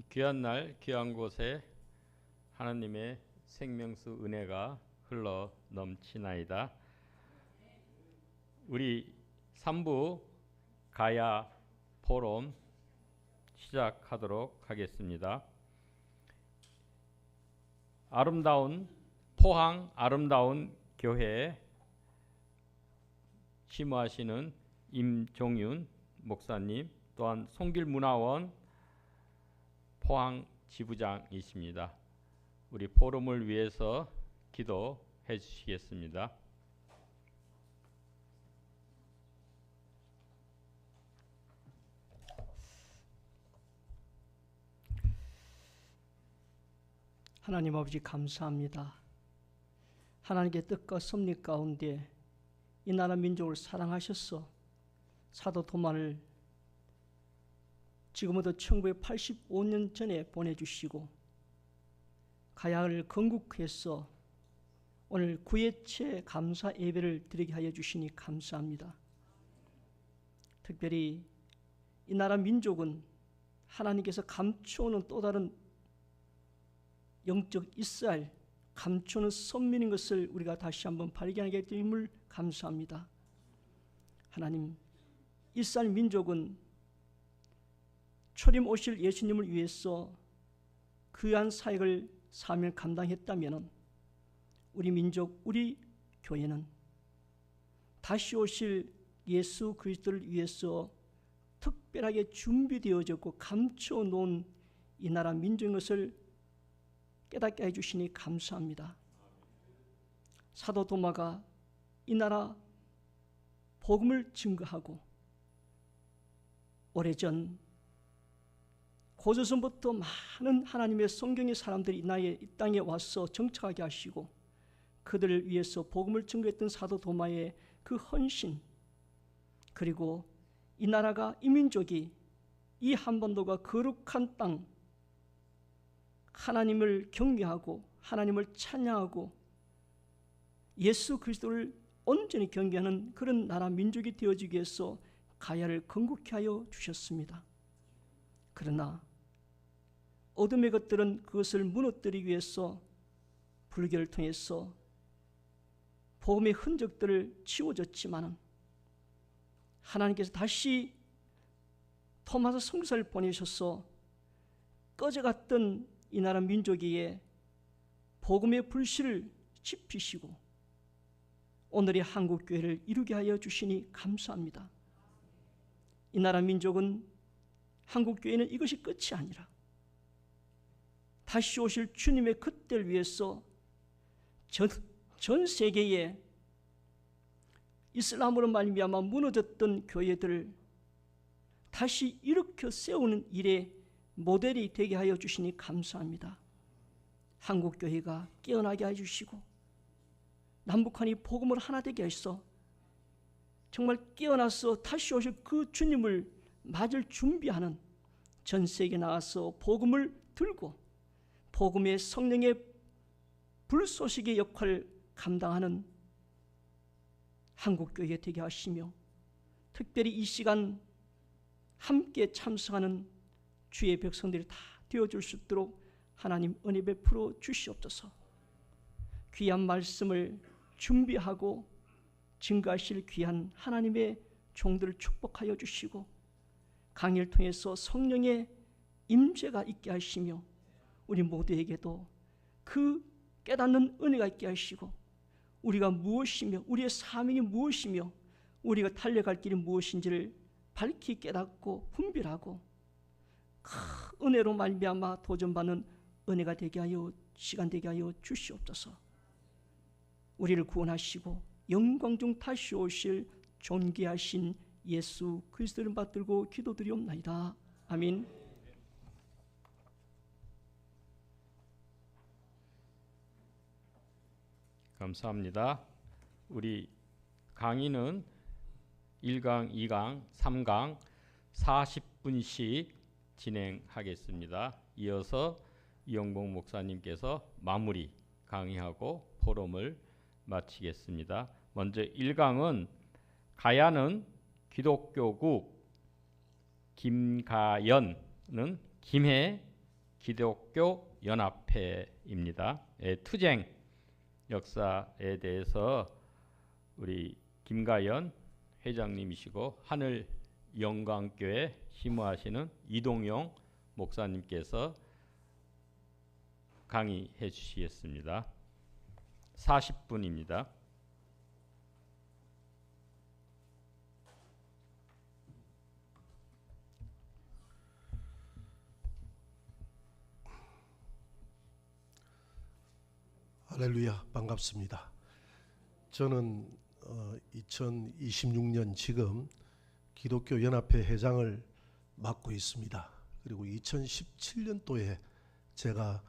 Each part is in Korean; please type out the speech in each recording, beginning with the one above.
귀한 날 귀한 곳에 하나님의 생명수 은혜가 흘러 넘치나이다. 우리 3부 가야 포럼 시작하도록 하겠습니다. 포항 아름다운 교회에 심호하시는 임종윤 목사님, 또한 송길문화원 포항 지부장이십니다. 우리 포럼을 위해서 기도해 주시겠습니다. 하나님 아버지 감사합니다. 하나님의 뜻과 섭리 가운데 이 나라 민족을 사랑하셔서 사도 도마를 지금부터 1985년 전에 보내주시고 가야를 건국해서 오늘 9회째 감사 예배를 드리게 하여 주시니 감사합니다. 특별히 이 나라 민족은 하나님께서 감추어놓은 또 다른 영적 이스라엘, 감추는 선민인 것을 우리가 다시 한번 발견하게 됨을 감사합니다. 하나님, 이스라엘 민족은 초림 오실 예수님을 위해서 귀한 사역을 사명을 감당했다면 우리 민족, 우리 교회는 다시 오실 예수 그리스도를 위해서 특별하게 준비되어졌고 감추어 놓은 이 나라 민족인 것을 깨닫게 해주시니 감사합니다. 사도 도마가 이 나라 복음을 증거하고 오래전 고조선부터 많은 하나님의 성경의 사람들이 이 땅에 와서 정착하게 하시고 그들을 위해서 복음을 증거했던 사도 도마의 그 헌신, 그리고 이 나라가, 이 민족이 이 한반도가 거룩한 땅, 하나님을 경외하고 하나님을 찬양하고 예수 그리스도를 온전히 경외하는 그런 나라 민족이 되어지기 위해서 가야를 건국케 하여 주셨습니다. 그러나 어둠의 것들은 그것을 무너뜨리기 위해서 불교를 통해서 복음의 흔적들을 치워줬지만 하나님께서 다시 토마스 선교사를 보내셔서 꺼져갔던 이 나라 민족에게 복음의 불씨를 지피시고 오늘의 한국교회를 이루게 하여 주시니 감사합니다. 이 나라 민족은, 한국교회는 이것이 끝이 아니라 다시 오실 주님의 그때를 위해서 전 세계에 이슬람으로 말미암아 무너졌던 교회들을 다시 일으켜 세우는 일에 모델이 되게 하여 주시니 감사합니다. 한국교회가 깨어나게 해주시고 남북한이 복음을 하나 되게 하셔서 정말 깨어나서 다시 오실 그 주님을 맞을 준비하는, 전 세계에 나가서 복음을 들고 복음의 성령의 불쏘시개 역할을 감당하는 한국교회 되게 하시며, 특별히 이 시간 함께 참석하는 주의 백성들이 다 되어줄 수 있도록 하나님 은혜 베풀어 주시옵소서. 귀한 말씀을 준비하고 증거하실 귀한 하나님의 종들을 축복하여 주시고 강의를 통해서 성령의 임재가 있게 하시며 우리 모두에게도 그 깨닫는 은혜가 있게 하시고 우리가 무엇이며 우리의 사명이 무엇이며 우리가 달려갈 길이 무엇인지를 밝히 깨닫고 분별하고 큰 은혜로 말미암아 도전받는 은혜가 되게 하여, 시간 되게 하여 주시옵소서. 우리를 구원하시고 영광 중 다시 오실 존귀하신 예수 그리스도를 받들고 기도드리옵나이다. 아멘. 감사합니다. 우리 강의는 1강, 2강, 3강 40분씩 진행하겠습니다. 이어서 이영봉 목사님께서 마무리 강의하고 포럼을 마치겠습니다. 먼저 1강은 가야는 기독교국, 김가연은 김해 기독교 연합회입니다. 투쟁 역사에 대해서 우리 김가연 회장님이시고 하늘 영광교회 심우하시는 이동용 목사님께서 강의해 주시겠습니다. 40분입니다. 할렐루야, 반갑습니다. 저는 2026년 지금 기독교 연합회 회장을 맡고 있습니다. 그리고 2017년도에 제가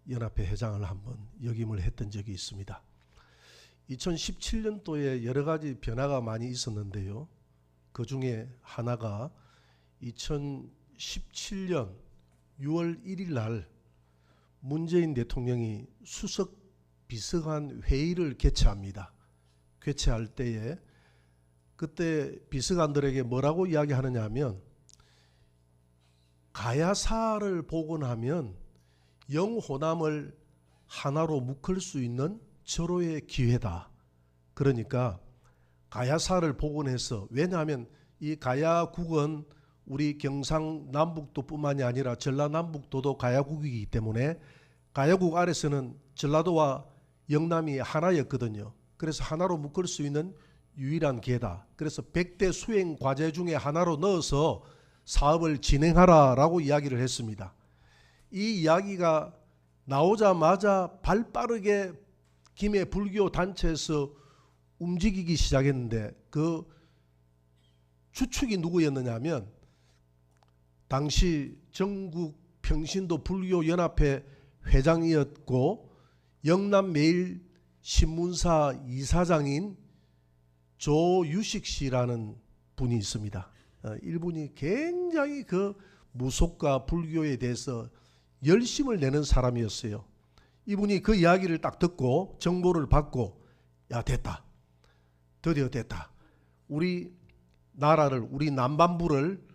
연합회 회장을 한번 역임을 했던 적이 있습니다. 2017년도에 여러 가지 변화가 많이 있었는데요. 그 중에 하나가 2017년 6월 1일 날 문재인 대통령이 수석 비서관 회의를 개최합니다. 개최할 때에 그때 비서관들에게 뭐라고 이야기하느냐 하면 가야사를 복원하면 영호남을 하나로 묶을 수 있는 절호의 기회다. 그러니까 가야사를 복원해서, 왜냐하면 이 가야국은 우리 경상남북도뿐만이 아니라 전라남북도도 가야국이기 때문에 가야국 아래서는 전라도와 영남이 하나였거든요. 그래서 하나로 묶을 수 있는 유일한 기회다. 그래서 100대 수행 과제 중에 하나로 넣어서 사업을 진행하라라고 이야기를 했습니다. 이 이야기가 나오자마자 발빠르게 김해 불교 단체에서 움직이기 시작했는데, 그 주축이 누구였느냐 하면 당시 전국 평신도 불교 연합회 회장이었고 영남매일 신문사 이사장인 조유식 씨라는 분이 있습니다. 이분이 굉장히 그 무속과 불교에 대해서 열심을 내는 사람이었어요. 이분이 그 이야기를 딱 듣고 정보를 받고, 야, 됐다, 드디어 됐다, 우리 나라를, 우리 남반부를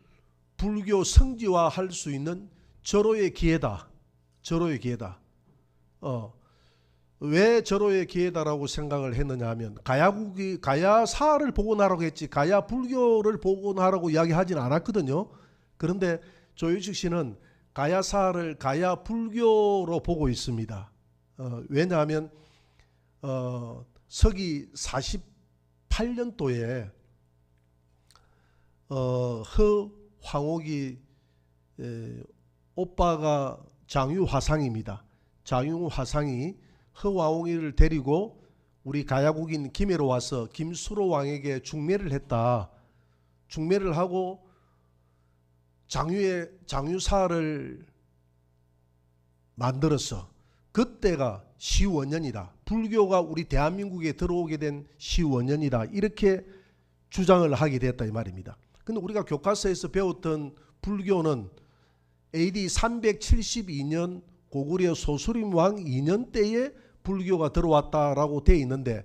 불교 성지화할 수 있는 절호의 기회다. 절호의 기회다. 왜 절호의 기회다라고 생각을 했느냐 하면 가야국이 가야사를 복원하라고 했지 가야 불교를 복원하라고 이야기하진 않았거든요. 그런데 조유식 씨는 가야사를 가야 불교로 보고 있습니다. 왜냐하면 서기 48년도에 허황옥이 오빠가 장유화상입니다. 장유화상이 허황옥이를 데리고 우리 가야국인 김해로 와서 김수로 왕에게 중매를 했다. 중매를 하고 장유사를 만들었어. 그때가 시원년이다. 불교가 우리 대한민국에 들어오게 된 시원년이다. 이렇게 주장을 하게 됐다 이 말입니다. 근데 우리가 교과서에서 배웠던 불교는 AD 372년 고구려 소수림 왕 2년 때에 불교가 들어왔다라고 되어 있는데,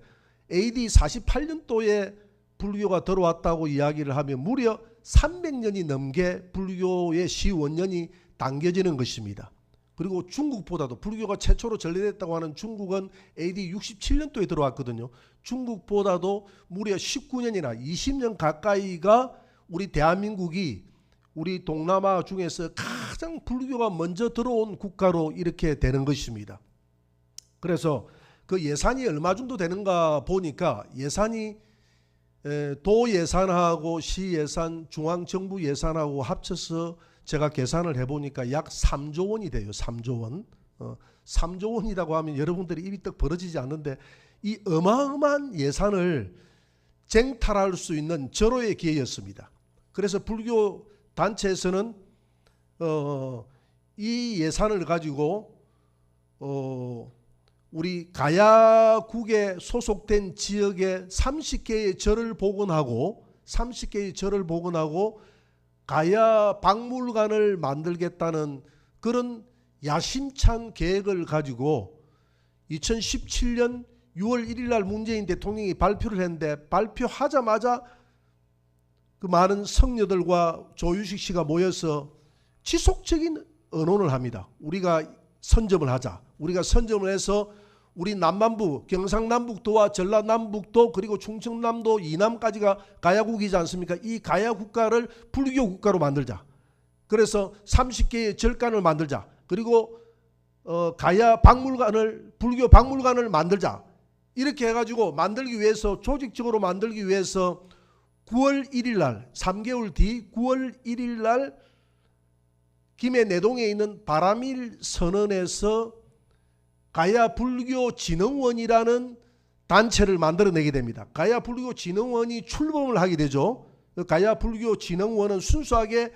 AD 48년도에 불교가 들어왔다고 이야기를 하면 무려 300년이 넘게 불교의 시원년이 당겨지는 것입니다. 그리고 중국보다도, 불교가 최초로 전래됐다고 하는 중국은 AD 67년도에 들어왔거든요. 중국보다도 무려 19년이나 20년 가까이가 우리 대한민국이 우리 동남아 중에서 가장 불교가 먼저 들어온 국가로 이렇게 되는 것입니다. 그래서 그 예산이 얼마 정도 되는가 보니까, 예산이 도 예산하고 시 예산, 중앙정부 예산하고 합쳐서 제가 계산을 해보니까 약 3조 원이 돼요. 3조 원. 3조 원이라고 하면 여러분들이 입이 떡 벌어지지 않는데, 이 어마어마한 예산을 쟁탈할 수 있는 절호의 기회였습니다. 그래서 불교 단체에서는 이 예산을 가지고 우리 가야국에 소속된 지역에 30개의 절을 복원하고 가야 박물관을 만들겠다는 그런 야심찬 계획을 가지고 2017년 6월 1일 날 문재인 대통령이 발표를 했는데, 발표하자마자 그 많은 성녀들과 조유식 씨가 모여서 지속적인 의논을 합니다. 우리가 선점을 하자. 우리가 선점을 해서 우리 남반부, 경상남북도와 전라남북도 그리고 충청남도 이남까지가 가야국이지 않습니까? 이 가야국가를 불교 국가로 만들자. 그래서 30개의 절간을 만들자. 그리고 가야 박물관을 불교 박물관을 만들자. 이렇게 해가지고 만들기 위해서 조직적으로 만들기 위해서 9월 1일 날 3개월 뒤 9월 1일 날 김해 내동에 있는 바람일 선언에서 가야 불교 진흥원이라는 단체를 만들어내게 됩니다. 가야 불교 진흥원이 출범을 하게 되죠. 가야 불교 진흥원은 순수하게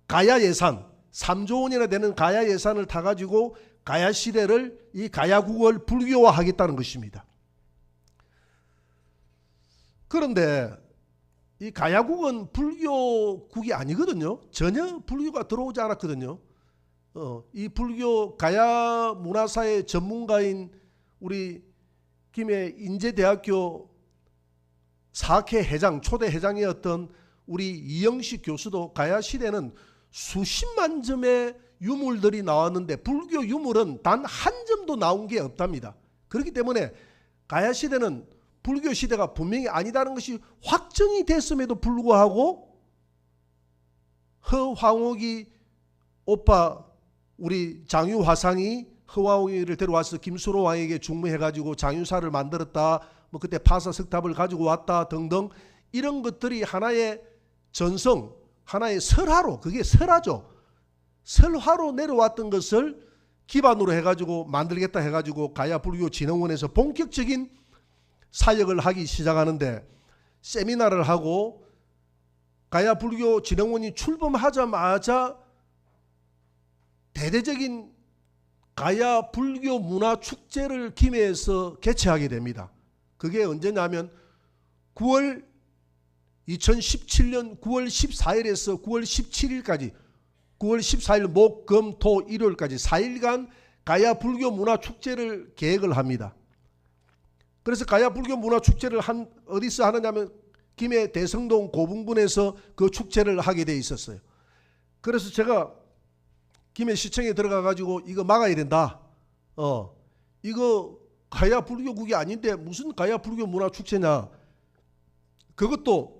가야 예산 3조 원이나 되는 가야 예산을 타가지고 가야 시대를 이 가야국을 불교화하겠다는 것입니다. 그런데 이 가야국은 불교국이 아니거든요. 전혀 불교가 들어오지 않았거든요. 이 불교 가야 문화사의 전문가인 우리 김해 인제대학교 사학회 회장, 초대 회장이었던 우리 이영식 교수도 가야 시대는 수십만 점의 유물들이 나왔는데 불교 유물은 단 한 점도 나온 게 없답니다. 그렇기 때문에 가야 시대는 불교 시대가 분명히 아니다는 것이 확정이 됐음에도 불구하고 허황옥이 오빠 우리 장유 화상이 허황옥이를 데려와서 김수로 왕에게 중매해가지고 장유사를 만들었다. 뭐 그때 파사석탑을 가지고 왔다 등등 이런 것들이 하나의 전성, 하나의 설화로 그게 설화죠. 설화로 내려왔던 것을 기반으로 해가지고 만들겠다 해가지고 가야 불교 진흥원에서 본격적인 사역을 하기 시작하는데 세미나를 하고 가야 불교 진흥원이 출범하자마자 대대적인 가야 불교 문화 축제를 김해에서 개최하게 됩니다. 그게 언제냐면 2017년 9월 14일에서 9월 17일까지 9월 14일 목, 금, 토, 일요일까지 4일간 가야 불교 문화 축제를 계획을 합니다. 그래서 가야 불교 문화 축제를 어디서 하느냐면 김해 대성동 고분군에서 그 축제를 하게 돼 있었어요. 그래서 제가 김해 시청에 들어가 가지고 이거 막아야 된다. 이거 가야 불교국이 아닌데 무슨 가야 불교 문화 축제냐. 그것도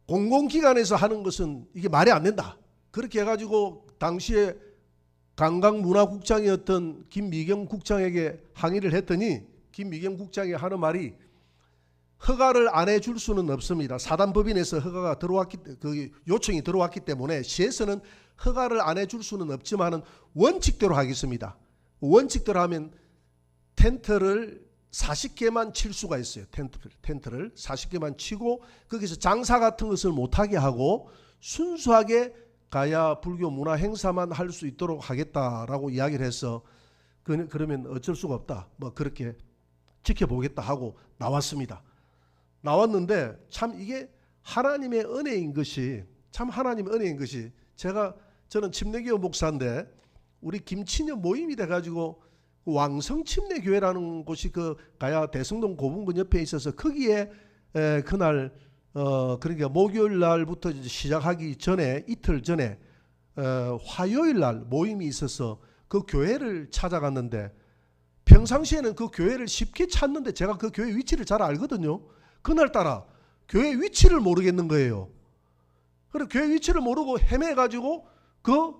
공공기관에서 하는 것은 이게 말이 안 된다. 그렇게 해가지고 당시에 관광문화국장이었던 김미경 국장에게 항의를 했더니 김미경 국장이 하는 말이 허가를 안 해줄 수는 없습니다. 사단법인에서 허가가 그 요청이 들어왔기 때문에 시에서는 허가를 안 해줄 수는 없지만은 원칙대로 하겠습니다. 원칙대로 하면 텐트를 40개만 칠 수가 있어요. 텐트를 40개만 치고 거기서 장사 같은 것을 못하게 하고 순수하게 가야 불교 문화 행사만 할 수 있도록 하겠다라고 이야기를 해서 그러면 어쩔 수가 없다. 뭐 그렇게 지켜보겠다 하고 나왔습니다. 나왔는데 참 이게 하나님의 은혜인 것이 참 하나님의 은혜인 것이 저는 침례교회 목사인데 우리 김치녀 모임이 돼가지고 왕성침례교회라는 곳이 그 가야 대성동 고분군 옆에 있어서 거기에 그날 그러니까 목요일 날부터 시작하기 전에 이틀 전에 화요일 날 모임이 있어서 그 교회를 찾아갔는데 평상시에는 그 교회를 쉽게 찾는데 제가 그 교회 위치를 잘 알거든요. 그날따라 교회 위치를 모르겠는 거예요. 그래서 교회 위치를 모르고 헤매가지고 그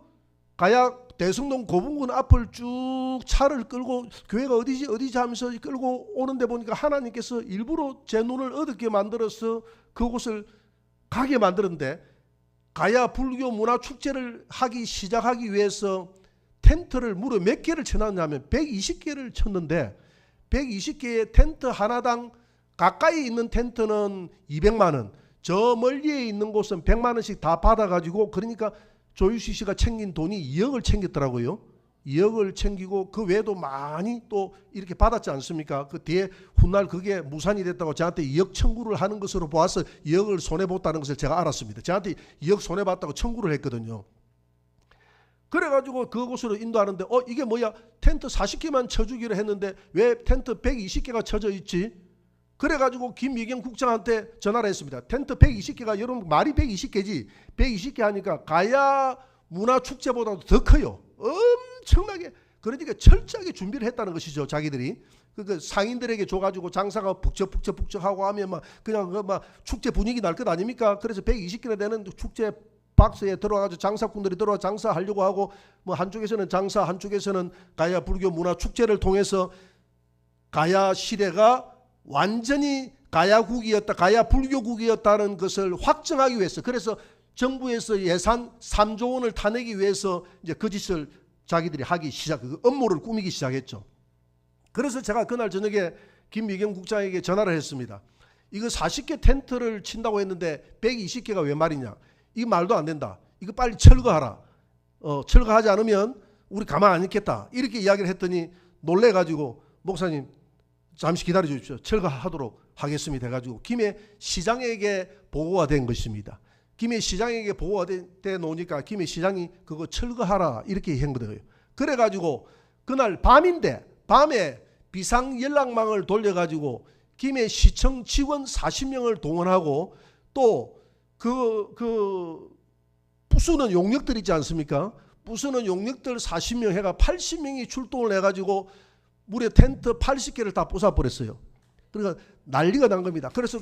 가야 대성동 고분군 앞을 쭉 차를 끌고 교회가 어디지 하면서 끌고 오는데 보니까 하나님께서 일부러 제 눈을 어둡게 만들어서 그곳을 가게 만들었는데 가야 불교 문화 축제를 시작하기 위해서 텐트를 무려 몇 개를 쳐놨냐면 120개를 쳤는데 120개의 텐트 하나당 가까이 있는 텐트는 200만 원, 저 멀리에 있는 곳은 100만 원씩 다 받아가지고 그러니까 조유시 씨가 챙긴 돈이 2억을 챙겼더라고요. 2억을 챙기고 그 외에도 많이 또 이렇게 받았지 않습니까? 그 뒤에 훗날 그게 무산이 됐다고 저한테 2억 청구를 하는 것으로 보아서 2억을 손해봤다는 것을 제가 알았습니다. 저한테 2억 손해봤다고 청구를 했거든요. 그래가지고 그곳으로 인도하는데 이게 뭐야? 텐트 40개만 쳐주기로 했는데 왜 텐트 120개가 쳐져 있지? 그래가지고 김미경 국장한테 전화를 했습니다. 텐트 120개가 여러분 말이 120개지 120개 하니까 가야 문화축제보다도 더 커요. 엄청나게. 그러니까 철저하게 준비를 했다는 것이죠. 자기들이. 그 상인들에게 줘가지고 장사가 북적북적하고 하면 막 그냥 막 축제 분위기 날 것 아닙니까? 그래서 120개나 되는 축제 박스에 들어와가지고 장사꾼들이 들어와 장사하려고 하고 뭐 한쪽에서는 장사, 한쪽에서는 가야 불교 문화 축제를 통해서 가야 시대가 완전히 가야국이었다, 가야 불교국이었다는 것을 확정하기 위해서, 그래서 정부에서 예산 3조 원을 타내기 위해서 이제 그 짓을 자기들이 하기 그 업무를 꾸미기 시작했죠. 그래서 제가 그날 저녁에 김미경 국장에게 전화를 했습니다. 이거 40개 텐트를 친다고 했는데 120개가 왜 말이냐? 이거 말도 안 된다. 이거 빨리 철거하라. 철거하지 않으면 우리 가만 안 있겠다. 이렇게 이야기를 했더니 놀래가지고 목사님 잠시 기다려 주십시오. 철거하도록 하겠습니다 해가지고 김해 시장에게 보고가 된 것입니다. 김해 시장에게 보고가 돼 놓으니까 김해 시장이 그거 철거하라 이렇게 한 거예요. 그래가지고 그날 밤에 비상 연락망을 돌려가지고 김해 시청 직원 40명을 동원하고 또 부수는 용역들 있지 않습니까? 부수는 용역들 40명 해가 80명이 출동을 해가지고 무려 텐트 80개를 다 부숴버렸어요. 그러니까 난리가 난 겁니다. 그래서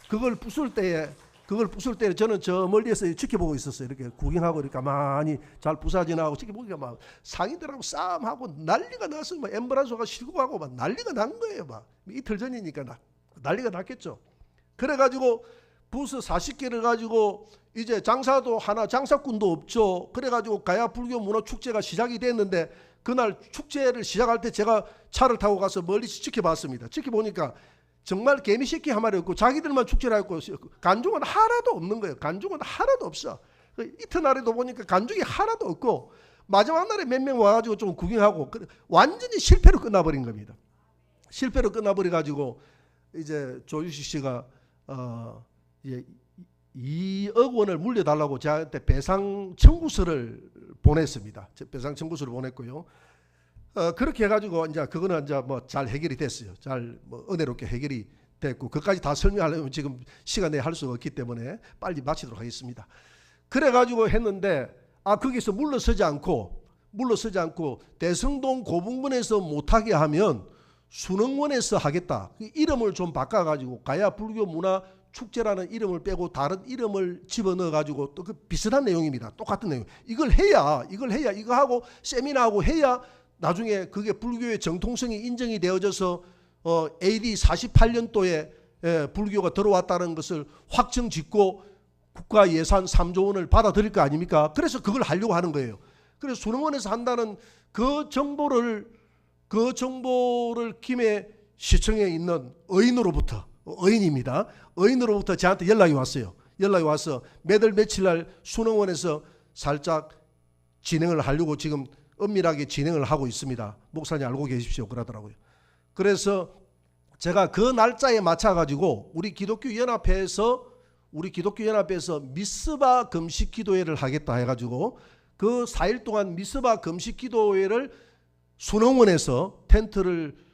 그걸 부술 때에 저는 저 멀리에서 지켜보고 있었어요. 이렇게 구경하고 이렇게 가만히 잘 부사지나고 지켜보니까 막 상인들하고 싸움하고 난리가 나서 막 엠브란소가 실고 가고 막 난리가 난 거예요. 막 이틀 전이니까 난리가 났겠죠. 그래가지고 부스 40개를 가지고 이제 장사꾼도 없죠. 그래가지고 가야 불교 문화 축제가 시작이 됐는데 그날 축제를 시작할 때 제가 차를 타고 가서 멀리서 지켜봤습니다. 지켜보니까 정말 개미새끼 한 마리 없고 자기들만 축제를 하고 간중은 하나도 없는 거예요. 간중은 하나도 없어. 이튿날에도 보니까 간중이 하나도 없고 마지막 날에 몇 명 와가지고 좀 구경하고 완전히 실패로 끝나버린 겁니다. 실패로 끝나버려가지고 이제 조유식 씨가 이제 2억 원을 물려달라고 저한테 배상 청구서를 보냈습니다. 배상 청구서를 보냈고요. 그렇게 해가지고 이제 그거는 이제 뭐 잘 해결이 됐어요. 잘 뭐 은혜롭게 해결이 됐고 그까지 다 설명하려면 지금 시간 내에 할 수가 없기 때문에 빨리 마치도록 하겠습니다. 그래가지고 했는데 거기서 물러서지 않고 대성동 고분군에서 못하게 하면 순흥원에서 하겠다. 이름을 좀 바꿔가지고 가야 불교 문화 축제라는 이름을 빼고 다른 이름을 집어넣어가지고 또 그 비슷한 내용입니다. 똑같은 내용. 이걸 해야 이거 하고 세미나하고 해야 나중에 그게 불교의 정통성이 인정이 되어져서 AD 48년도에 불교가 들어왔다는 것을 확정짓고 국가 예산 3조 원을 받아들일 거 아닙니까? 그래서 그걸 하려고 하는 거예요. 그래서 순흥원에서 한다는 그 정보를 김해 시청에 있는 의인으로부터 저한테 연락이 왔어요. 연락이 와서 매달 며칠 날 순흥원에서 살짝 진행을 하려고 지금 은밀하게 진행을 하고 있습니다. 목사님 알고 계십시오. 그러더라고요. 그래서 제가 그 날짜에 맞춰가지고 우리 기독교 연합회에서 미스바 금식 기도회를 하겠다 해가지고 그 4일 동안 미스바 금식 기도회를 순흥원에서 텐트를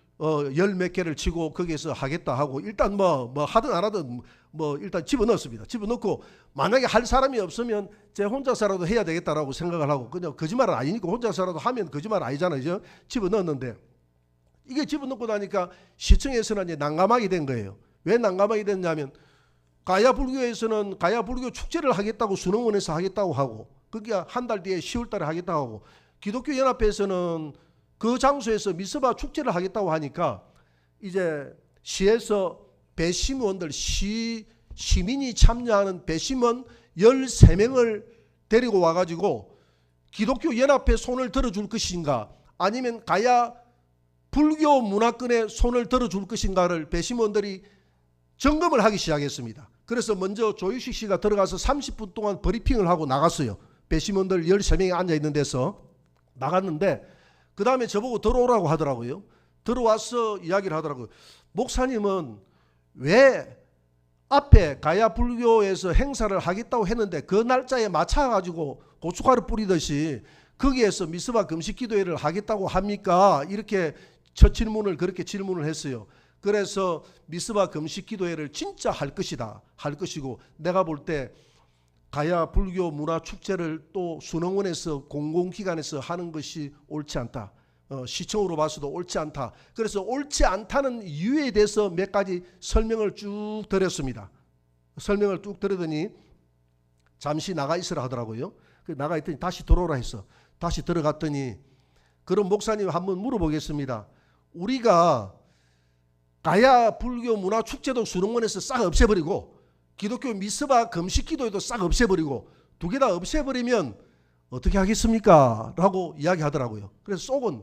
열 몇 개를 치고 거기에서 하겠다 하고 일단 뭐 하든 안 하든 뭐 일단 집어넣었습니다. 집어넣고 만약에 할 사람이 없으면 제 혼자서라도 해야 되겠다라고 생각을 하고 그냥 거짓말은 아니니까 혼자서라도 하면 거짓말 아니잖아요. 집어넣었는데 이게 집어넣고 나니까 시청에서는 이제 난감하게 된 거예요. 왜 난감하게 됐냐면 가야 불교에서는 가야 불교 축제를 하겠다고 순흥원에서 하겠다고 하고 그게 한 달 뒤에 10월 달에 하겠다고 하고 기독교 연합회에서는 그 장소에서 미스바 축제를 하겠다고 하니까 이제 시에서 배심원들 시민이 참여하는 배심원 13명을 데리고 와가지고 기독교 연합회 손을 들어줄 것인가 아니면 가야 불교 문화권에 손을 들어줄 것인가를 배심원들이 점검을 하기 시작했습니다. 그래서 먼저 조유식 씨가 들어가서 30분 동안 브리핑을 하고 나갔어요. 배심원들 13명이 앉아있는 데서 나갔는데 그 다음에 저보고 들어오라고 하더라고요. 들어와서 이야기를 하더라고요. 목사님은 왜 앞에 가야 불교에서 행사를 하겠다고 했는데 그 날짜에 맞춰가지고 고춧가루 뿌리듯이 거기에서 미스바 금식 기도회를 하겠다고 합니까? 이렇게 첫 질문을 그렇게 질문을 했어요. 그래서 미스바 금식 기도회를 진짜 할 것이다. 할 것이고 내가 볼 때 가야 불교 문화 축제를 또 순흥원에서 공공기관에서 하는 것이 옳지 않다. 시청으로 봐서도 옳지 않다. 그래서 옳지 않다는 이유에 대해서 몇 가지 설명을 쭉 드렸습니다. 설명을 쭉 드리더니 잠시 나가 있으라 하더라고요. 나가 있더니 다시 들어오라 했어. 다시 들어갔더니 그럼 목사님 한번 물어보겠습니다. 우리가 가야 불교 문화 축제도 순흥원에서 싹 없애버리고 기독교 미스바 금식기도에도 싹 없애버리고 두 개 다 없애버리면 어떻게 하겠습니까? 라고 이야기하더라고요. 그래서 속은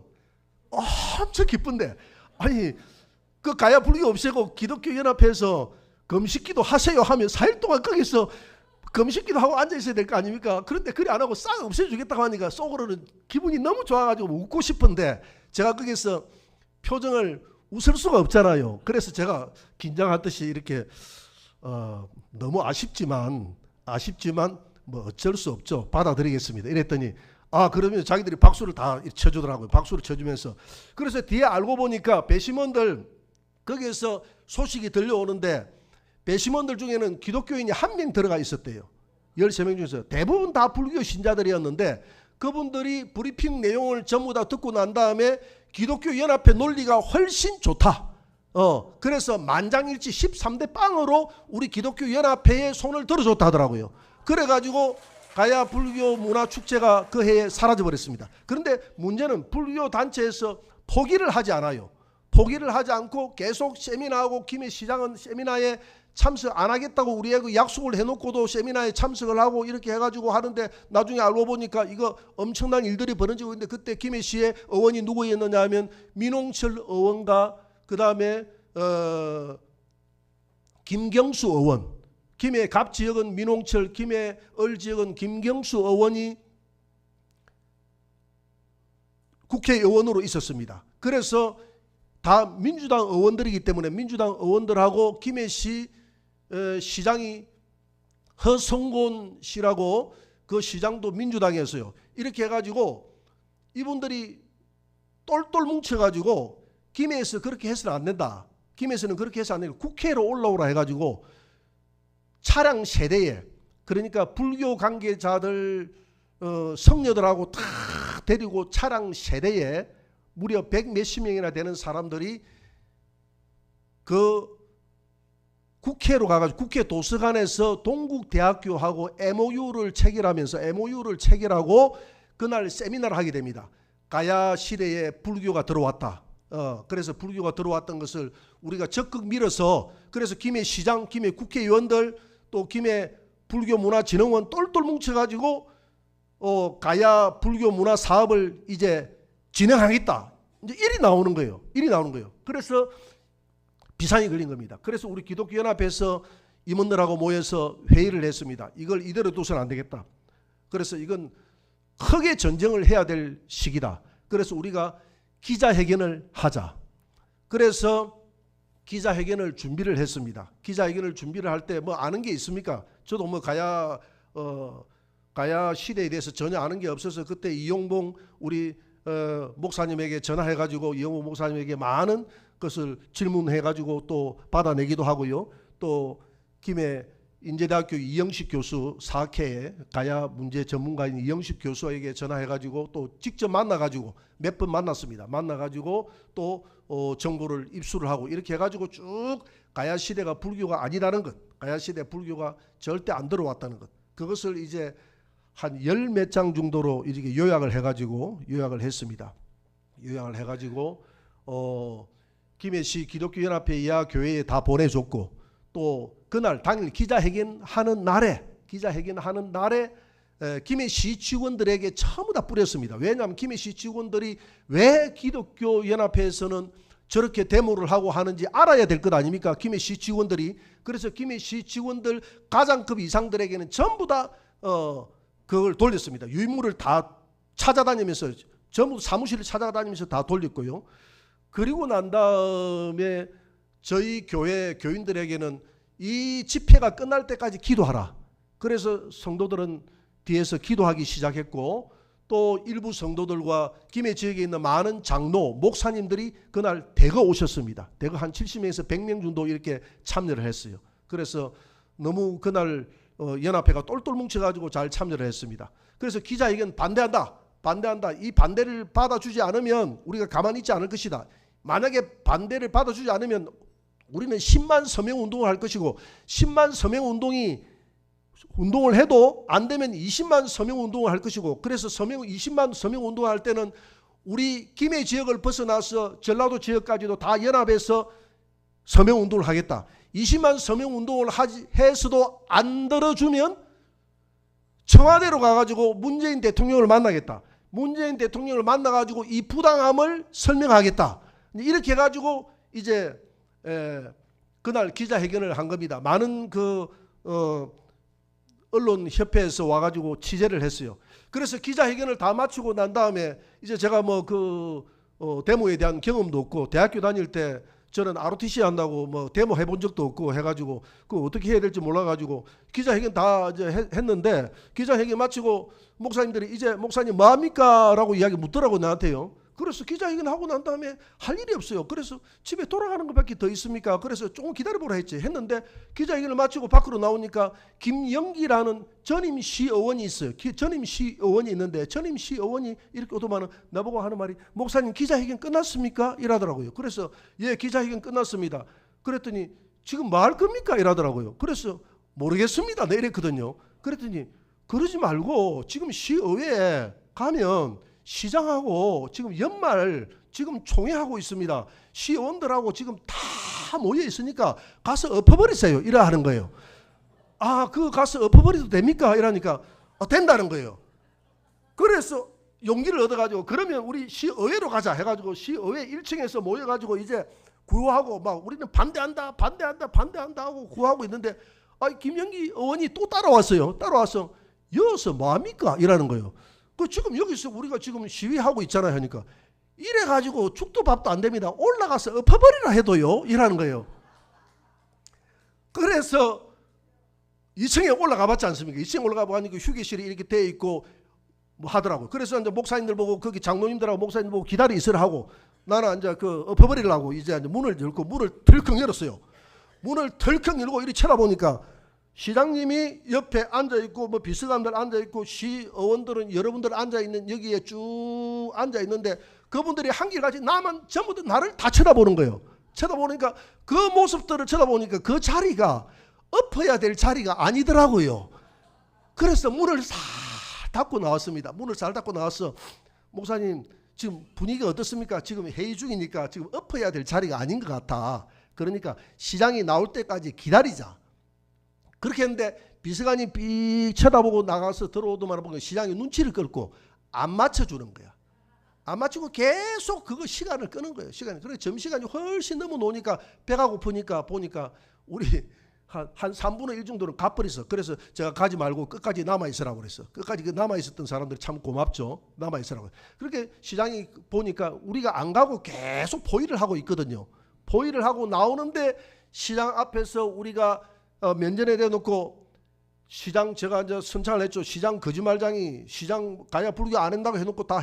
엄청 기쁜데 아니 그 가야 불교 없애고 기독교 연합해서 금식기도 하세요 하면 4일 동안 거기서 금식기도 하고 앉아있어야 될 거 아닙니까? 그런데 그리 안 하고 싹 없애주겠다고 하니까 속으로는 기분이 너무 좋아가지고 웃고 싶은데 제가 거기서 표정을 웃을 수가 없잖아요. 그래서 제가 긴장하듯이 이렇게 너무 아쉽지만 뭐 어쩔 수 없죠. 받아들이겠습니다. 이랬더니 그러면 자기들이 박수를 다 쳐주더라고요. 박수를 쳐주면서. 그래서 뒤에 알고 보니까 배심원들 거기에서 소식이 들려오는데 배심원들 중에는 기독교인이 1명 들어가 있었대요. 13명 중에서 대부분 다 불교 신자들이었는데 그분들이 브리핑 내용을 전부 다 듣고 난 다음에 기독교 연합회 논리가 훨씬 좋다. 그래서 만장일치 13대 0으로 우리 기독교 연합회에 손을 들어줬다 하더라고요. 그래가지고 가야 불교 문화 축제가 그 해에 사라져 버렸습니다. 그런데 문제는 불교 단체에서 포기를 하지 않아요. 포기를 하지 않고 계속 세미나하고 김해 시장은 세미나에 참석 안 하겠다고 우리에게 약속을 해놓고도 세미나에 참석을 하고 이렇게 해가지고 하는데 나중에 알고 보니까 이거 엄청난 일들이 벌어지고 있는데 그때 김해시의 의원이 누구였느냐 하면 민홍철 의원과 그 다음에 김경수 의원, 김해 갑 지역은 민홍철, 김해 을 지역은 김경수 의원이 국회의원으로 있었습니다. 그래서 다 민주당 의원들이기 때문에 민주당 의원들하고 김해시 시장이 허성곤 씨라고 그 시장도 민주당이었어요. 이렇게 해가지고 이분들이 똘똘 뭉쳐가지고 김해에서 그렇게 해서는 안 된다. 김해에서는 그렇게 해서 안 되고 국회로 올라오라 해가지고 차량 세대에 그러니까 불교 관계자들 성녀들하고 다 데리고 차량 세대에 무려 100몇십 명이나 되는 사람들이 그 국회로 가가지고 국회 도서관에서 동국대학교하고 MOU를 체결하고 그날 세미나를 하게 됩니다. 가야 시대에 불교가 들어왔다. 그래서 불교가 들어왔던 것을 우리가 적극 밀어서 그래서 김해 시장, 김해 국회의원들 또 김해 불교문화진흥원 똘똘 뭉쳐가지고 가야 불교 문화 사업을 이제 진행하겠다. 이제 일이 나오는 거예요. 그래서 비상이 걸린 겁니다. 그래서 우리 기독교연합에서 임원들하고 모여서 회의를 했습니다. 이걸 이대로 둬서는 안 되겠다. 그래서 이건 크게 전쟁을 해야 될 시기다. 그래서 우리가 기자회견을 하자. 그래서 기자회견을 준비를 했습니다. 기자회견을 준비를 할 때 뭐 아는 게 있습니까? 저도 뭐 가야 시대에 대해서 전혀 아는 게 없어서 그때 이용봉 우리 목사님에게 전화해가지고 이용봉 목사님에게 많은 것을 질문해가지고 또 받아내기도 하고요. 또 김해 인제대학교 이영식 교수 사케에 가야 문제 전문가인 이영식 교수에게 전화해가지고 또 직접 만나가지고 몇 번 만났습니다. 만나가지고 또 정보를 입수를 하고 이렇게 해가지고 쭉 가야 시대가 불교가 아니라는 것, 가야 시대 불교가 절대 안 들어왔다는 것, 그것을 이제 한 열 몇 장 정도로 이렇게 요약을 했습니다. 요약을 해가지고 김해시 기독교연합회 이하 교회에 다 보내줬고 또 그날 당일 기자회견하는 날에 김해시 직원들에게 전부 다 뿌렸습니다. 왜냐하면 김해시 직원들이 왜 기독교연합회에서는 저렇게 데모를 하고 하는지 알아야 될 것 아닙니까? 김해시 직원들이. 그래서 김해시 직원들 가장급 이상들에게는 전부 다 그걸 돌렸습니다. 유인물을 다 찾아다니면서 전부 사무실을 찾아다니면서 다 돌렸고요. 그리고 난 다음에 저희 교회 교인들에게는 이 집회가 끝날 때까지 기도하라. 그래서 성도들은 뒤에서 기도하기 시작했고 또 일부 성도들과 김해 지역에 있는 많은 장로, 목사님들이 그날 대거 오셨습니다. 대거 한 70명에서 100명 정도 이렇게 참여를 했어요. 그래서 너무 그날 연합회가 똘똘 뭉쳐가지고 잘 참여를 했습니다. 그래서 기자회견 반대한다. 이 반대를 받아주지 않으면 우리가 가만히 있지 않을 것이다. 만약에 반대를 받아주지 않으면 우리는 10만 서명 운동을 할 것이고 10만 서명 운동을 해도 안 되면 20만 서명 운동을 할 것이고 그래서 20만 서명 운동을 할 때는 우리 김해 지역을 벗어나서 전라도 지역까지도 다 연합해서 서명 운동을 하겠다. 20만 서명 운동을 해서도 안 들어주면 청와대로 가가지고 문재인 대통령을 만나겠다. 문재인 대통령을 만나가지고 이 부당함을 설명하겠다. 이렇게 해가지고 이제 그날 기자회견을 한 겁니다. 많은 언론협회에서 와가지고 취재를 했어요. 그래서 기자회견을 다 마치고 난 다음에 이제 제가 데모에 대한 경험도 없고 대학교 다닐 때 저는 ROTC 한다고 데모 해본 적도 없고 해가지고 어떻게 해야 될지 몰라가지고 기자회견 다 이제 했는데 기자회견 마치고 목사님들이 이제 목사님 뭐합니까? 라고 이야기 묻더라고 나한테요. 그래서 기자회견 하고 난 다음에 할 일이 없어요. 그래서 집에 돌아가는 것밖에 더 있습니까? 그래서 조금 기다려보라 했는데 기자회견을 마치고 밖으로 나오니까 김영기라는 전임 시의원이 있어요. 전임 시의원이 있는데 전임 시의원이 이렇게 오더만은 나보고 하는 말이 목사님 기자회견 끝났습니까? 이러더라고요. 그래서 예 기자회견 끝났습니다. 그랬더니 지금 뭐 할 겁니까? 이러더라고요. 그래서 모르겠습니다. 네 이랬거든요. 그랬더니 그러지 말고 지금 시의회에 가면 시장하고 지금 연말 지금 총회하고 있습니다. 시의원들하고 지금 다 모여 있으니까 가서 엎어버리세요. 이라 하는 거예요. 가서 엎어버려도 됩니까? 이러니까 된다는 거예요. 그래서 용기를 얻어가지고 그러면 우리 시의회로 가자 해가지고 시의회 1층에서 모여가지고 이제 구호하고 막 우리는 반대한다 하고 구호하고 있는데 김영기 의원이 또 따라왔어요. 따라와서 여기서 뭐합니까? 이라는 거예요. 지금 여기서 우리가 지금 시위하고 있잖아요 하니까 이래가지고 죽도 밥도 안 됩니다. 올라가서 엎어버리라 해도요 이라는 거예요. 그래서 2층에 올라가 봤지 않습니까? 2층에 올라가 보니까 휴게실이 이렇게 돼 있고 하더라고요. 그래서 이제 목사님들 보고 거기 장로님들하고 목사님들 보고 기다려 있으라 하고 나는 이제 엎어버리려고 이제 문을 열고 문을 덜컥 열었어요. 문을 덜컥 열고 이리 쳐다보니까 시장님이 옆에 앉아있고 비서관들 앉아있고 시의원들은 여러분들 앉아있는 여기에 쭉 앉아있는데 그분들이 한결같이 나만 전부 다 나를 다 쳐다보는 거예요. 쳐다보니까 그 모습들을 쳐다보니까 그 자리가 엎어야 될 자리가 아니더라고요. 그래서 문을 싹 닫고 나왔습니다. 문을 잘 닫고 나와서 목사님 지금 분위기가 어떻습니까? 지금 회의 중이니까 지금 엎어야 될 자리가 아닌 것 같아. 그러니까 시장이 나올 때까지 기다리자. 그렇게 했는데 비서관이 삐 쳐다보고 나가서 들어오더만 보니까 시장이 눈치를 끌고 안 맞춰주는 거야. 안 맞추고 계속 그거 시간을 끄는 거예요. 그래 점심시간이 훨씬 넘어 놓으니까 배가 고프니까 보니까 우리 한 3분의 1 정도는 가버렸어. 그래서 제가 가지 말고 끝까지 남아있으라고 그랬어. 끝까지 남아있었던 사람들이 참 고맙죠. 남아있으라고. 그렇게 시장이 보니까 우리가 안 가고 계속 포위를 하고 있거든요. 포위를 하고 나오는데 시장 앞에서 우리가 면전에 대놓고 시장 제가 이제 선창을 했죠. 시장 거짓말장이 시장 가야 불교 안 한다고 해놓고 다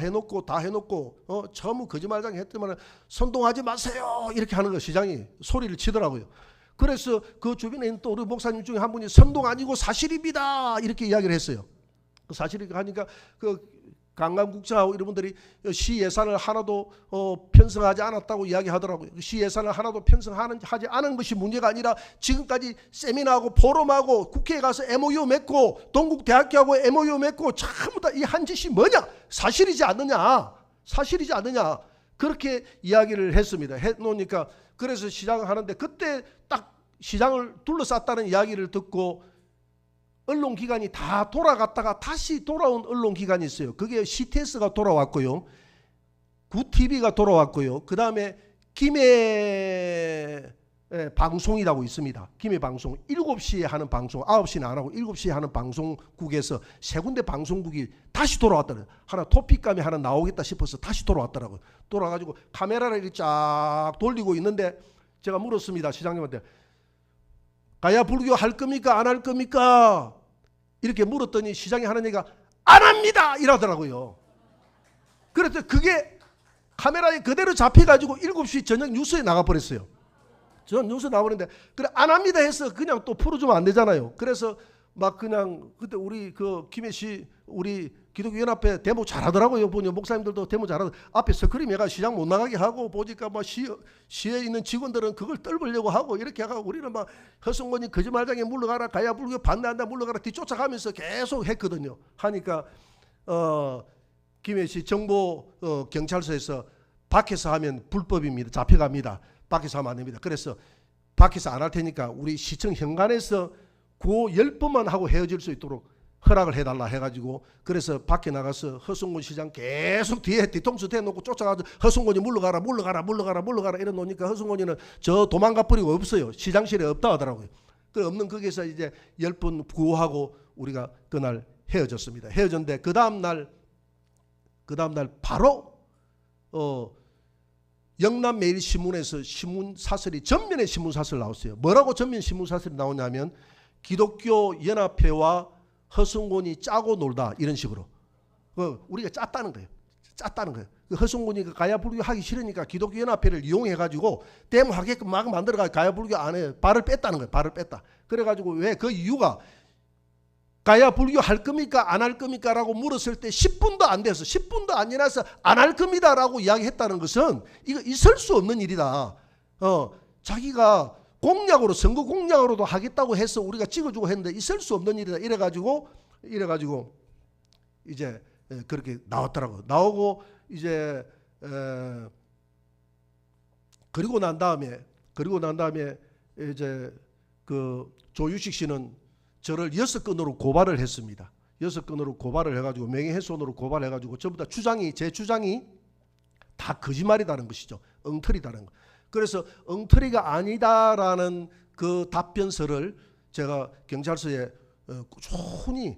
해놓고 전부 거짓말장이 했더만 선동하지 마세요 이렇게 하는 거 시장이 소리를 치더라고요. 그래서 그 주변에 있는 또 우리 목사님 중에 한 분이 선동 아니고 사실입니다 이렇게 이야기를 했어요. 그 사실이 하니까 관광국장하고 이런 분들이 시 예산을 하나도 편성하지 않았다고 이야기하더라고요. 시 예산을 하나도 편성하지 않은 것이 문제가 아니라 지금까지 세미나하고 포럼하고 국회에 가서 MOU 맺고 동국대학교하고 MOU 맺고 전부 다 이 한 짓이 뭐냐? 사실이지 않느냐? 그렇게 이야기를 했습니다. 해놓으니까 그래서 시장을 하는데 그때 딱 시장을 둘러쌌다는 이야기를 듣고 언론기관이 다 돌아갔다가 다시 돌아온 언론기관이 있어요. 그게 CTS가 돌아왔고요. 구TV가 돌아왔고요. 그 다음에 김해 방송이라고 있습니다. 김해 방송 7시에 하는 방송 9시는 안 하고 7시에 하는 방송국에서 세 군데 방송국이 다시 돌아왔더라고요. 하나 토픽감이 하나 나오겠다 싶어서 다시 돌아왔더라고요. 돌아가지고 카메라를 이렇게 쫙 돌리고 있는데 제가 물었습니다. 시장님한테 가야 불교 할 겁니까? 안 할 겁니까? 이렇게 물었더니 시장이 하는 얘기가 안 합니다! 이러더라고요. 그래서 그게 카메라에 그대로 잡혀가지고 7시 저녁 뉴스에 나가버렸어요. 전 뉴스 나오는데 그래 안 합니다 해서 그냥 또 풀어주면 안 되잖아요. 그래서 막 그냥 그때 우리 그 김해시 우리 기독교 연합회 데모 잘하더라고요. 보니 목사님들도 데모 잘하더. 앞에 스크림해가 시장 못 나가게 하고 보니까 막 시에 있는 직원들은 그걸 떨구려고 하고 이렇게 하고 우리는 막 허승건이 거짓말장에 물러가라 가야 불교 반대한다 물러가라 뒤쫓아가면서 계속 했거든요. 하니까 김해시 정보 경찰서에서 밖에서 하면 불법입니다. 잡혀갑니다. 밖에서 하면 안 됩니다. 그래서 밖에서 안 할 테니까 우리 시청 현관에서 고 10번만 하고 헤어질 수 있도록 허락을 해달라 해가지고 그래서 밖에 나가서 허승곤 시장 계속 뒤통수 대놓고 쫓아가서 허승곤이 물러가라 이래 놓으니까 허승곤이는 저 도망가 버리고 없어요. 시장실에 없다 하더라고요. 그 없는 거기서 이제 10번 구호하고 우리가 그날 헤어졌습니다. 헤어졌는데 그 다음날 바로 영남매일신문에서 신문사설이 전면에 신문사설 나왔어요. 뭐라고 전면 신문사설이 나오냐면 기독교 연합회와 허승곤이 짜고 놀다 이런 식으로 우리가 짰다는 거예요. 허승곤이 가야 불교 하기 싫으니까 기독교 연합회를 이용해가지고 데모하게끔 막 만들어가지고 가야 불교 안에 발을 뺐다는 거예요. 발을 뺐다. 그래가지고 왜 그 이유가 가야 불교 할 겁니까 안 할 겁니까 라고 물었을 때 10분도 안 돼서 10분도 안 지나서 안 할 겁니다 라고 이야기했다는 것은 이거 있을 수 없는 일이다. 자기가 공약으로 선거 공약으로도 하겠다고 해서 우리가 찍어주고 했는데 있을 수 없는 일이다. 이래가지고 이제 그렇게 나왔더라고. 나오고 이제 그리고 난 다음에 이제 그 조유식 씨는 저를 6건으로 고발을 했습니다. 6건으로 고발을 해가지고 명예훼손으로 고발해가지고 전부 다 제 주장이 다 거짓말이라는 것이죠. 엉터리다는 거. 그래서 엉터리가 아니다라는 그 답변서를 제가 경찰서에 꾸준히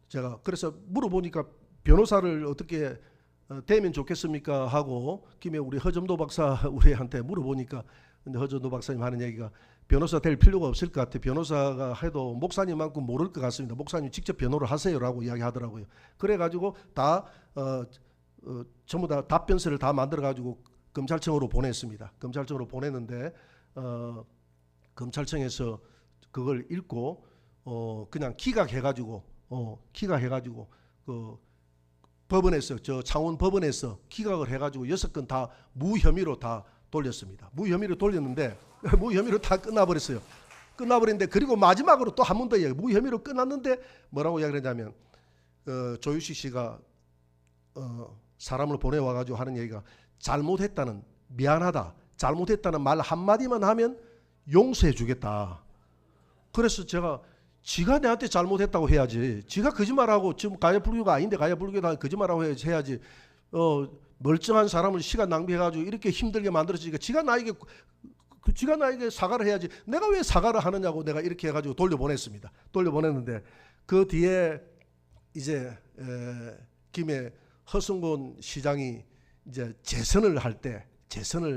제가 그래서 물어보니까 변호사를 어떻게 되면 좋겠습니까 하고 김해 우리 허점도 박사 우리한테 물어보니까 근데 허점도 박사님 하는 얘기가 변호사 될 필요가 없을 것 같아. 변호사가 해도 목사님만큼 모를 것 같습니다. 목사님 직접 변호를 하세요라고 이야기하더라고요. 그래가지고 다 전부 다 답변서를 다 만들어가지고 검찰청으로 보냈습니다. 검찰청으로 보냈는데 검찰청에서 그걸 읽고 그냥 기각해가지고 그 법원에서 저 창원 법원에서 기각을 해가지고 6건 다 무혐의로 다 돌렸습니다. 무혐의로 돌렸는데 무혐의로 다 끝나버렸어요. 끝나버렸는데 그리고 마지막으로 또 한 번 더 이야기. 무혐의로 끝났는데 뭐라고 이야기를 하냐면 조유식 씨가 사람을 보내와가지고 하는 얘기가 잘못했다는 미안하다 잘못했다는 말 한마디만 하면 용서해 주겠다. 그래서 제가 지가 내한테 잘못했다고 해야지. 지가 거짓말하고 지금 가야 불교가 아닌데 가야 불교다 거짓말하고 해야지. 멀쩡한 사람을 시간 낭비해가지고 이렇게 힘들게 만들었으니까 지가 나에게 사과를 해야지. 내가 왜 사과를 하느냐고 내가 이렇게 해가지고 돌려보냈습니다. 돌려보냈는데 그 뒤에 이제 김해 허승곤 시장이 이제 재선을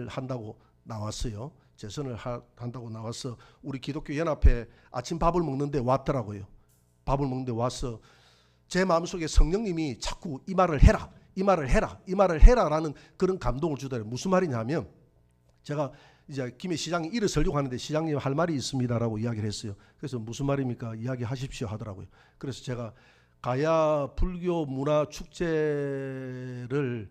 한다고 나왔어요. 재선을 한다고 나와서 우리 기독교 연합회 아침 밥을 먹는데 왔더라고요. 밥을 먹는데 와서 제 마음속에 성령님이 자꾸 이 말을 해라라는 그런 감동을 주더라고요. 무슨 말이냐면 제가 이제 김해 시장이 일어서려고 하는데 시장님 할 말이 있습니다라고 이야기를 했어요. 그래서 무슨 말입니까? 이야기하십시오 하더라고요. 그래서 제가 가야 불교 문화 축제를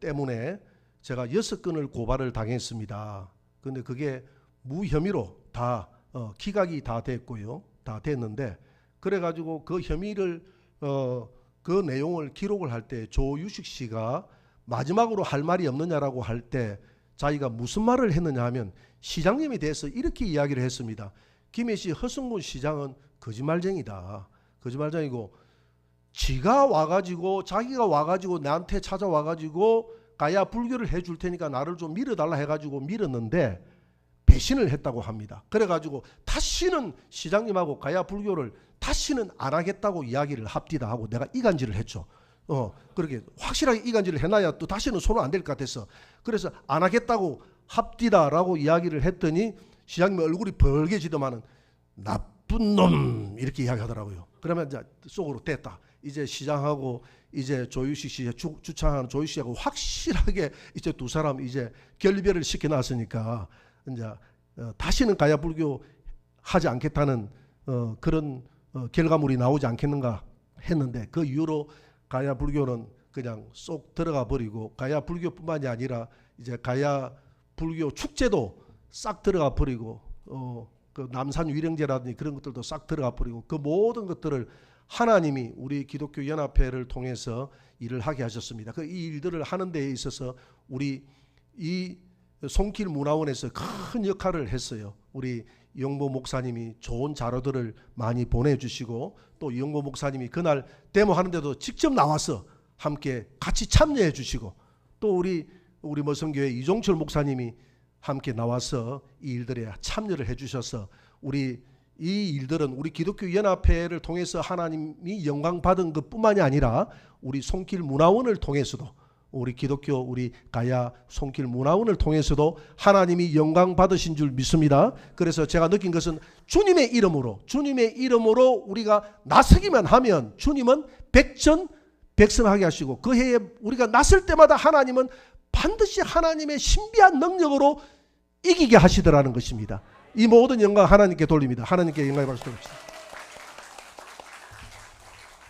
때문에 제가 6건을 고발을 당했습니다. 근데 그게 무혐의로 다 기각이 다 됐고요. 다 됐는데 그래가지고 그 혐의를 그 내용을 기록을 할 때 조유식 씨가 마지막으로 할 말이 없느냐라고 할 때 자기가 무슨 말을 했느냐 하면 시장님에 대해서 이렇게 이야기를 했습니다. 김해시 허승곤 시장은 거짓말쟁이다. 거짓말쟁이고 자기가 와가지고 나한테 찾아와가지고 가야 불교를 해줄 테니까 나를 좀 밀어달라 해가지고 밀었는데 배신을 했다고 합니다. 그래가지고 다시는 시장님하고 가야 불교를 다시는 안 하겠다고 이야기를 합디다 하고 내가 이간질을 했죠. 그렇게 확실하게 이간질을 해놔야 또 다시는 손은 안 될 것 같아서 그래서 안 하겠다고 합디다라고 이야기를 했더니 시장님 얼굴이 벌개지더만은 나쁜 놈 이렇게 이야기하더라고요. 그러면 이제 속으로 됐다. 이제 시장하고 이제 조유식 씨 주창하는 조유식 씨하고 확실하게 이제 두 사람 이제 결별을 시켜놨으니까 이제 다시는 가야 불교 하지 않겠다는 그런 결과물이 나오지 않겠는가 했는데 그 이후로 가야 불교는 그냥 쏙 들어가 버리고 가야 불교뿐만이 아니라 이제 가야 불교 축제도 싹 들어가 버리고 그 남산 위령제라든지 그런 것들도 싹 들어가 버리고 그 모든 것들을 하나님이 우리 기독교 연합회를 통해서 일을 하게 하셨습니다. 그 이 일들을 하는 데에 있어서 우리 이 손길 문화원에서 큰 역할을 했어요. 우리 이용보 목사님이 좋은 자료들을 많이 보내주시고 또 이용보 목사님이 그날 데모하는데도 직접 나와서 함께 같이 참여해 주시고 또 우리 머성교회 이종철 목사님이 함께 나와서 이 일들에 참여를 해 주셔서 우리 이 일들은 우리 기독교 연합회를 통해서 하나님이 영광 받은 것뿐만이 아니라 우리 손길 문화원을 통해서도 우리 기독교 우리 가야 손길 문화원을 통해서도 하나님이 영광 받으신 줄 믿습니다. 그래서 제가 느낀 것은 주님의 이름으로 우리가 나서기만 하면 주님은 백전백승하게 하시고 그 해에 우리가 나설 때마다 하나님은 반드시 하나님의 신비한 능력으로 이기게 하시더라는 것입니다. 이 모든 영광 하나님께 돌립니다. 하나님께 영광의 박수 드립시다.